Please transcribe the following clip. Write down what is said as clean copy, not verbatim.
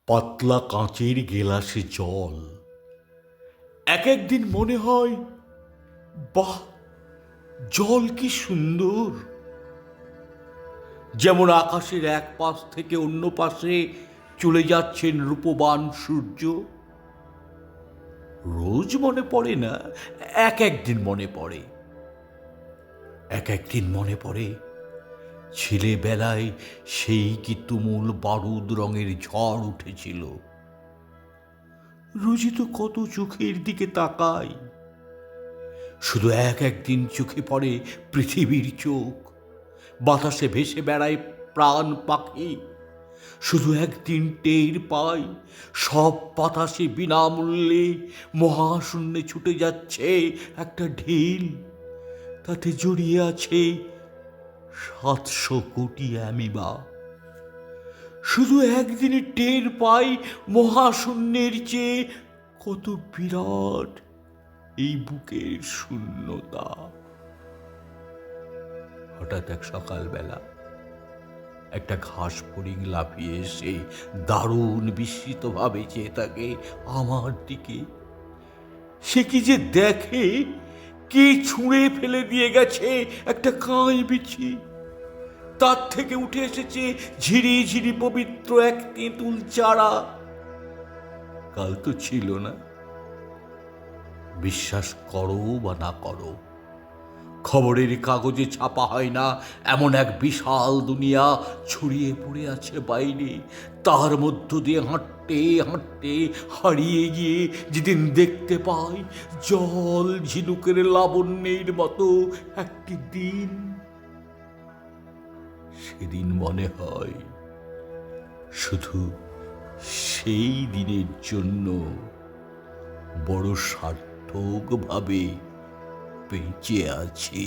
পাতলা কাঁচের গেলাসে জল। এক একদিন মনে হয়, বাহ, জল কি সুন্দর! যেমন আকাশের এক পাশ থেকে অন্য পাশে চলে যাচ্ছেন রূপবান সূর্য। রোজ মনে পড়ে না, এক একদিন মনে পড়ে। এক একদিন মনে পড়ে ছেলেবেলায় সেই কি তুমুল বারুদ রঙের ঝড় উঠেছিল। রোজই তো কত চোখের দিকে তাকাই, শুধু এক একদিন চোখে পড়ে পৃথিবীর চোখ। বাতাসে ভেসে বেড়ায় প্রাণ পাখি, শুধু একদিন টের পাই সব বাতাসে বিনামূল্যে মহাশূন্যে ছুটে যাচ্ছে একটা ঢিল। তাতে জড়িয়ে আছে 700 কোটি অ্যামিবা। শুধু একদিনে টের পাই মহাশূন্যের চেয়ে কত বিরাট এই বুকের শূন্যতা। হঠাৎ এক সকালবেলা একটা ঘাস ফড়িং লাফিয়ে এসে দারুণ বিস্মিত ভাবে চেয়ে থাকে আমার দিকে। সে কি যে দেখে, কে ছুঁড়ে ফেলে দিয়ে গেছে একটা কাঁই বিছি। তার থেকে উঠে এসেছে ঝিরি ঝিরি পবিত্র এক তেঁতুল চারা। কাল তো ছিল না। বিশ্বাস করো বা না করো, খবরের কাগজে ছাপা হয় না এমন এক বিশাল দুনিয়া ছড়িয়ে পড়ে আছে বাইরে। তার মধ্য দিয়ে হাঁটতে হাঁটতে হারিয়ে গিয়ে যেদিন দেখতে পাই জল ঝিনুকের লাবণ্যের মতো একটি দিন, সেদিন মনে হয় শুধু সেই দিনের জন্য বড় সার্থকভাবে বেঁচে আছি।